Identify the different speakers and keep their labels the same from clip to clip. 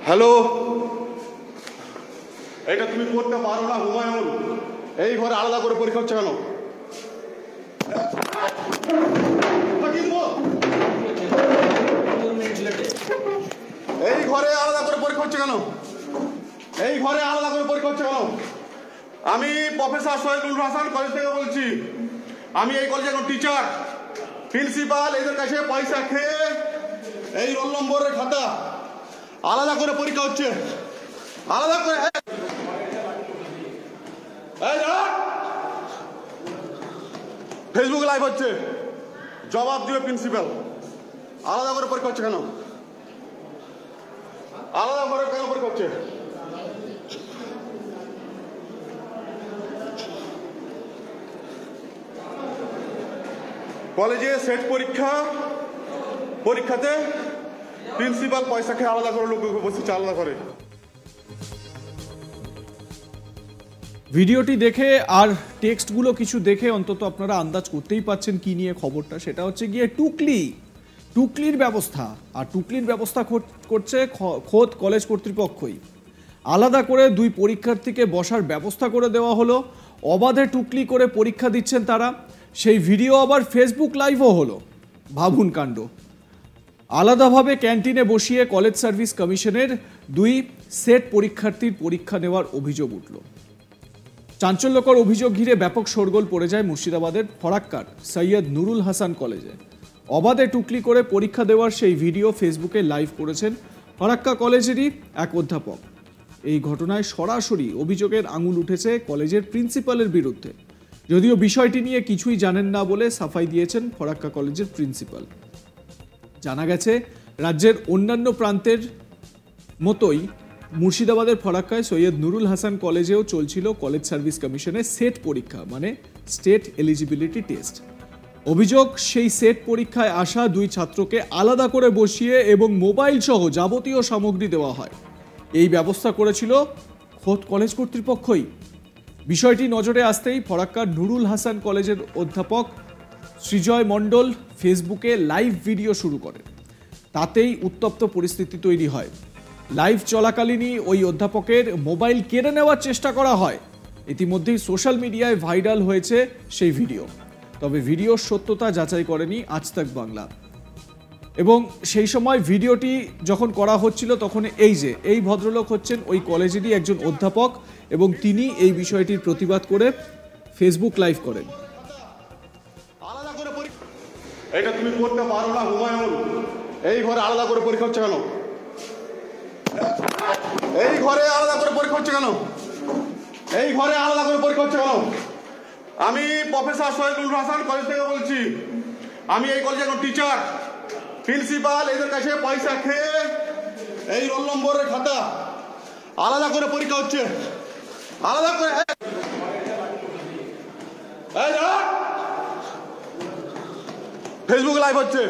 Speaker 1: Hello, এটা তুমি করতে পারো না হুমায়ুন। এই ঘরে আলাদা করে পরীক্ষা হচ্ছে কেন? এই ঘরে আলাদা করে পরীক্ষা হচ্ছে কেন? এই ঘরে আলাদা করে পরীক্ষা হচ্ছে কেন? আমি প্রফেসর সৈয়দুল হাসান কলেজ থেকে বলছি। আমি এই কলেজের টিচার, প্রিন্সিপাল এদের কাছে পয়সা খেয়ে এই রোল নম্বরের খাতা আলাদা করে পরীক্ষা হচ্ছে। আলাদা করে ফেসবুক লাইভ হচ্ছে, জবাব দিবে প্রিন্সিপাল। আলাদা করে পরীক্ষা হচ্ছে কেন? আলাদা করে কেন পরীক্ষা হচ্ছে? কলেজে সেট পরীক্ষাতে প্রিন্সিপাল পয়সা খেয়ে আলাদা করে লোক বসে আলাদা করে।
Speaker 2: ভিডিওটি দেখে আর টেক্সটগুলো কিছু দেখে অন্তত আপনারা আন্দাজ করতেই পাচ্ছেন কি নিয়ে খবরটা। সেটা হচ্ছে গিয়ে টুকলির ব্যবস্থা। আর টুকলির ব্যবস্থা করছে খোদ কলেজ কর্তৃপক্ষই। আলাদা করে দুই পরীক্ষার্থীকে বসার ব্যবস্থা করে দেওয়া হলো। অবাধে টুকলি করে পরীক্ষা দিচ্ছেন তারা। সেই ভিডিও আবার ফেসবুক লাইভও হলো। ভাবুন কাণ্ড। আলাদাভাবে ক্যান্টিনে বসিয়ে কলেজ সার্ভিস কমিশনের দুই সেট পরীক্ষার্থীর পরীক্ষা নেওয়ার অভিযোগ উঠল। চাঞ্চল্যকর অভিযোগ ঘিরে ব্যাপক শোরগোল পড়ে যায় মুর্শিদাবাদের ফরাক্কার সৈয়দ নুরুল হাসান কলেজে। অবাধে টুকলি করে পরীক্ষা দেওয়ার সেই ভিডিও ফেসবুকে লাইভ করেছেন ফরাক্কা কলেজেরই এক অধ্যাপক। এই ঘটনায় সরাসরি অভিযোগের আঙুল উঠেছে কলেজের প্রিন্সিপালের বিরুদ্ধে। যদিও বিষয়টি নিয়ে কিছুই জানেন না বলে সাফাই দিয়েছেন ফরাক্কা কলেজের প্রিন্সিপাল। জানা গেছে, রাজ্যের অন্যান্য প্রান্তের মতোই মুর্শিদাবাদের ফরাক্কায় সৈয়দ নুরুল হাসান কলেজেও চলছিল কলেজ সার্ভিস কমিশনের সেট পরীক্ষা, মানে স্টেট এলিজিবিলিটি টেস্ট। অভিযোগ, সেই সেট পরীক্ষায় আসা দুই ছাত্রকে আলাদা করে বসিয়ে এবং মোবাইল সহ যাবতীয় সামগ্রী দেওয়া হয়। এই ব্যবস্থা করেছিল খোদ কলেজ কর্তৃপক্ষই। বিষয়টি নজরে আসতেই ফরাক্কার নুরুল হাসান কলেজের অধ্যাপক সৃজয় মণ্ডল ফেসবুকে লাইভ ভিডিও শুরু করেন। তাতেই উত্তপ্ত পরিস্থিতি তৈরি হয়। লাইভ চলাকালীনই ওই অধ্যাপকের মোবাইল কেড়ে নেওয়ার চেষ্টা করা হয়। ইতিমধ্যেই সোশ্যাল মিডিয়ায় ভাইরাল হয়েছে সেই ভিডিও। তবে ভিডিওর সত্যতা যাচাই করেনি আজ তাক বাংলা। এবং সেই সময় ভিডিওটি যখন করা হচ্ছিল তখন এই ভদ্রলোক হচ্ছেন ওই কলেজেরই একজন অধ্যাপক এবং তিনি এই বিষয়টির প্রতিবাদ করে ফেসবুক লাইভ করেন।
Speaker 1: আলাদা করে এটা তুমি করতে পারো না হুমায়ুন। এই ঘরে আলাদা করে পরীক্ষা হচ্ছে কেন? এই ঘরে আলাদা করে পরীক্ষা হচ্ছে কেন? এই ঘরে আলাদা করে পরীক্ষা হচ্ছে কেন? আমি প্রফেসর সৈয়দুল হাসান কলেজ থেকে বলছি। আমি এই কলেজের টিচার, প্রিন্সিপাল এদের কাছে পয়সা খেয়ে এই রোল নম্বরের খাতা আলাদা করে পরীক্ষা হচ্ছে। আলাদা করে ফেসবুক লাইভ হচ্ছে,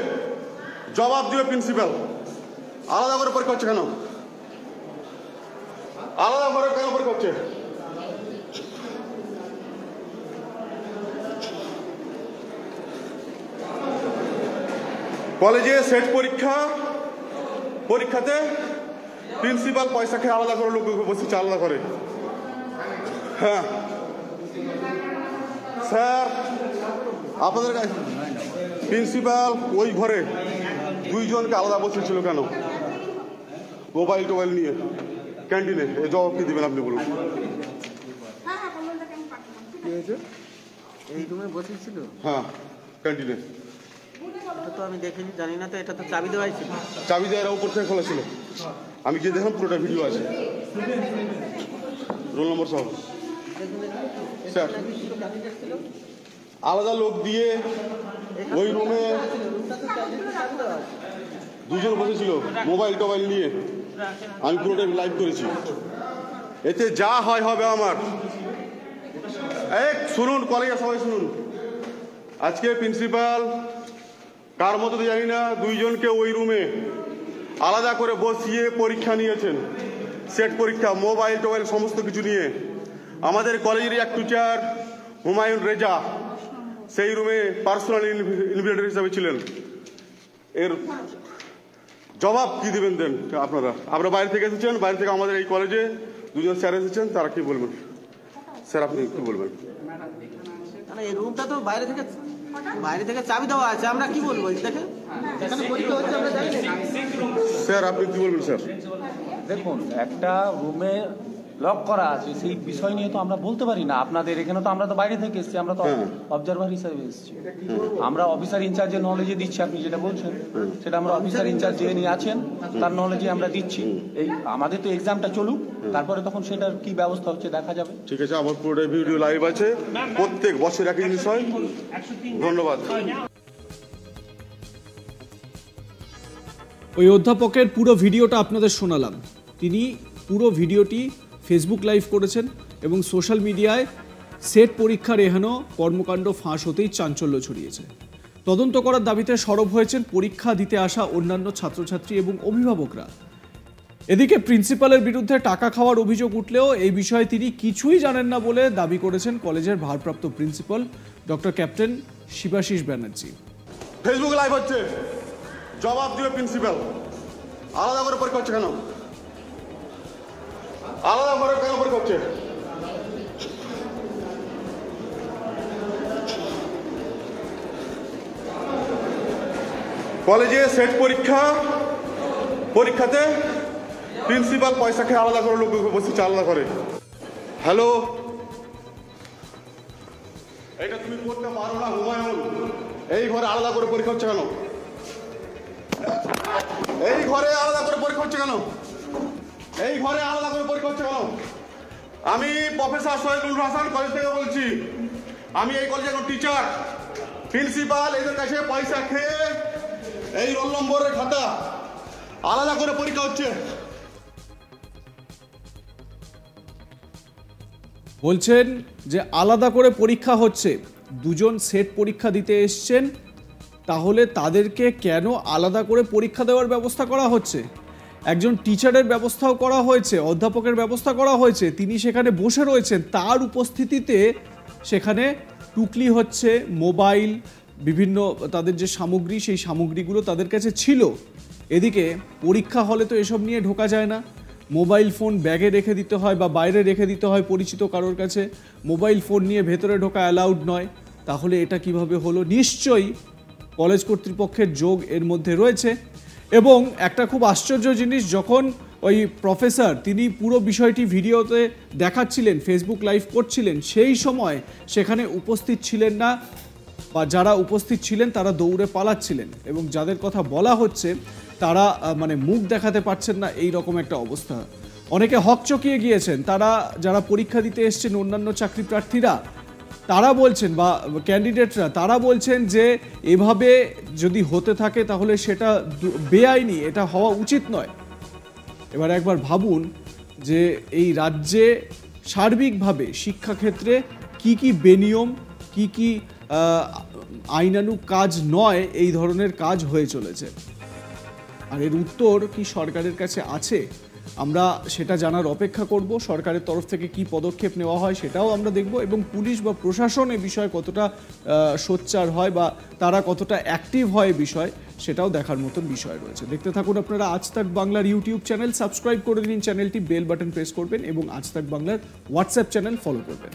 Speaker 1: জবাব দিবে প্রিন্সিপাল। আলাদা করে পরীক্ষা হচ্ছে কেন? আলাদা করে কেন পরীক্ষা হচ্ছে? কলেজে সেট পরীক্ষাতে প্রিন্সিপাল পয়সা খেয়ে আলাদা করে লোক বসে আলাদা করে। হ্যাঁ স্যার, আপনাদের প্রিন্সিপাল ওই ঘরে দুইজনকে আলাদা বসেছিল কেন? মোবাইল টোবাইল নিয়ে ক্যান্টিনে। এই জবাব কি দিবেন আপনি বলুন?
Speaker 3: এই রুমে বসেছিল?
Speaker 1: হ্যাঁ, ক্যান্টিনে।
Speaker 3: এটা তো আমি দেখিনি, জানি না তো। এটা তো চাবি দেওয়াই ছিল।
Speaker 1: চাবি দেওয়ার উপর থেকে খোলা ছিল। আমি গিয়ে দেখলাম, পুরোটা ভিডিও আছে, রোল নম্বর সহ। স্যার, আলাদা লোক দিয়ে ওই রুমে দুজন বসেছিল মোবাইল টোবাইল নিয়ে। আমি পুরোটা লাইভ করেছি। এতে যা হয় হবে আমার। শুনুন, কলেজে সবাই শুনুন। আজকে প্রিন্সিপাল কার মতো তো জানি না, দুইজনকে ওই রুমে আলাদা করে বসিয়ে পরীক্ষা নিয়েছেন। সেট পরীক্ষা, মোবাইল টোবাইল সমস্ত কিছু নিয়ে। আমাদের কলেজেরই এক টিচার হুমায়ুন রেজা সেই রুমে পার্সোনাল ইনভিজিলেটর হিসাবে ছিলেন। এর জবাব কি দিবেন দেন আপনারা বাইরে থেকে এসেছেন, বাইরে থেকে আমাদের এই কলেজে দুজন স্যার এসেছেন, তারা কি বলবেন? স্যার আপনি কি বলবেন?
Speaker 3: এই রুমটা তো বাইরে থেকে চাবি দেওয়া আছে, আমরা কি বলবো? দেখেন এখানে পরীক্ষা হচ্ছে, আমরা জানি না।
Speaker 1: স্যার আপনি কি বলবেন? স্যার
Speaker 4: দেখুন, একটা রুমে লক করা আছে, সেই বিষয় নিয়ে তো আমরা বলতে পারি না। আপনাদের এখানে তো আমরা তো বাইরে থেকে এসেছি, আমরা তো অবজারভার হিসাবে এসেছি। আমরা অফিসার ইনচার্জের নলেজে দিচ্ছি, আপনি যেটা বলছেন সেটা আমরা অফিসার ইনচার্জ যে নিয়ে আছেন তার নলেজে আমরা দিচ্ছি। এই আমাদের তো এক্সামটা চলুক, তারপরে তখন সেটার কি ব্যবস্থা হচ্ছে দেখা যাবে।
Speaker 1: ঠিক আছে, আমার পুরোটা ভিডিও লাইভ আছে, প্রত্যেক বছর একই জিনিস হয়। ধন্যবাদ।
Speaker 2: ওই অধ্যাপকের পুরো ভিডিওটা আপনাদের শোনালাম। তিনি পুরো ভিডিওটি ফেসবুক লাইভ করেছেন এবং সোশ্যাল মিডিয়ায় সেট পরীক্ষার এহেন কর্মকাণ্ড ফাঁস হতেই চাঞ্চল্য ছড়িয়েছে। তদন্ত করার দাবিতে সরব হয়েছেন পরীক্ষা দিতে আসা অন্যান্য ছাত্রছাত্রী এবং অভিভাবকরা। এদিকে প্রিন্সিপালের বিরুদ্ধে টাকা খাওয়ার অভিযোগ উঠলেও এই বিষয়ে তিনি কিছুই জানেন না বলে দাবি করেছেন কলেজের ভারপ্রাপ্ত principal doctor captain Shibashis Banerjee.
Speaker 1: Facebook live হচ্ছে, জবাব দিবে প্রিন্সিপাল। আলাদা করে পরীক্ষা হচ্ছে কেন? আলাদা করে কেন পরীক্ষা হচ্ছে? কলেজে সেট পরীক্ষাতে প্রিন্সিপাল পয়সা খেয়ে আলাদা করে লোক বসেছে, আলাদা করে। হ্যালো, এটা তুমি করতে পারো না হুমায়ুন। এই ঘরে আলাদা করে পরীক্ষা হচ্ছে কেন? এই ঘরে আলাদা করে পরীক্ষা হচ্ছে কেন? এই ঘরে আলাদা করে পরীক্ষা হচ্ছে কেন? আমি প্রফেসর শহীদুল হাসান কলেজ থেকে বলছি। আমি এই কলেজের টিচার। প্রিন্সিপাল এদের কাছে পয়সা খেয়ে এই রোল নম্বরের খাতা আলাদা করে পরীক্ষা হচ্ছে।
Speaker 2: বলছেন যে আলাদা করে পরীক্ষা হচ্ছে। দুজন সেট পরীক্ষা দিতে এসছেন, তাহলে তাদেরকে কেন আলাদা করে পরীক্ষা দেওয়ার ব্যবস্থা করা হচ্ছে? একজন টিচারের ব্যবস্থাও করা হয়েছে, অধ্যাপকের ব্যবস্থা করা হয়েছে, তিনি সেখানে বসে রয়েছেন, তার উপস্থিতিতে সেখানে টুকলি হচ্ছে, মোবাইল, বিভিন্ন তাদের যে সামগ্রী, সেই সামগ্রীগুলো তাদের কাছে ছিল। এদিকে পরীক্ষা হলে তো এসব নিয়ে ঢোকা যায় না। মোবাইল ফোন ব্যাগে রেখে দিতে হয় বা বাইরে রেখে দিতে হয় পরিচিত কারোর কাছে। মোবাইল ফোন নিয়ে ভেতরে ঢোকা অ্যালাউড নয়। তাহলে এটা কিভাবে হলো? নিশ্চয়ই কলেজ কর্তৃপক্ষের যোগ এর মধ্যে রয়েছে। এবং একটা খুব আশ্চর্য জিনিস, যখন ওই প্রফেসর তিনি পুরো বিষয়টি ভিডিওতে দেখাচ্ছিলেন, ফেসবুক লাইভ করছিলেন, সেই সময় সেখানে উপস্থিত ছিলেন না, বা যারা উপস্থিত ছিলেন তারা দৌড়ে পালাচ্ছিলেন, এবং যাদের কথা বলা হচ্ছে তারা মানে মুখ দেখাতে পারছেন না, এই রকম একটা অবস্থা। অনেকে হকচকিয়ে গিয়েছেন। তারা যারা পরীক্ষা দিতে এসছেন, অন্যান্য চাকরি প্রার্থীরা, তারা বলছেন, বা ক্যান্ডিডেটরা তারা বলছেন যে এভাবে যদি হতে থাকে তাহলে সেটা বেআইনি, এটা হওয়া উচিত নয়। এবার একবার ভাবুন যে এই রাজ্যে সার্বিকভাবে শিক্ষাক্ষেত্রে কি কি বেনিয়ম, কি কি আইনানুগ কাজ নয়, এই ধরনের কাজ হয়ে চলেছে। আর এর উত্তর কি সরকারের কাছে আছে? আমরা সেটা জানার অপেক্ষা করব। সরকারের তরফ থেকে কি পদক্ষেপ নেওয়া হয় সেটাও আমরা দেখব, এবং পুলিশ বা প্রশাসন এ বিষয়ে কতটা সোচ্চার হয় বা তারা কতটা অ্যাক্টিভ হয় এ বিষয়, সেটাও দেখার মতন বিষয় রয়েছে। দেখতে থাকুন আপনারা আজ তাক বাংলার ইউটিউব চ্যানেল। সাবস্ক্রাইব করে দিন চ্যানেলটি, বেল বাটন প্রেস করবেন এবং আজ তাক বাংলার হোয়াটসঅ্যাপ চ্যানেল ফলো করবেন।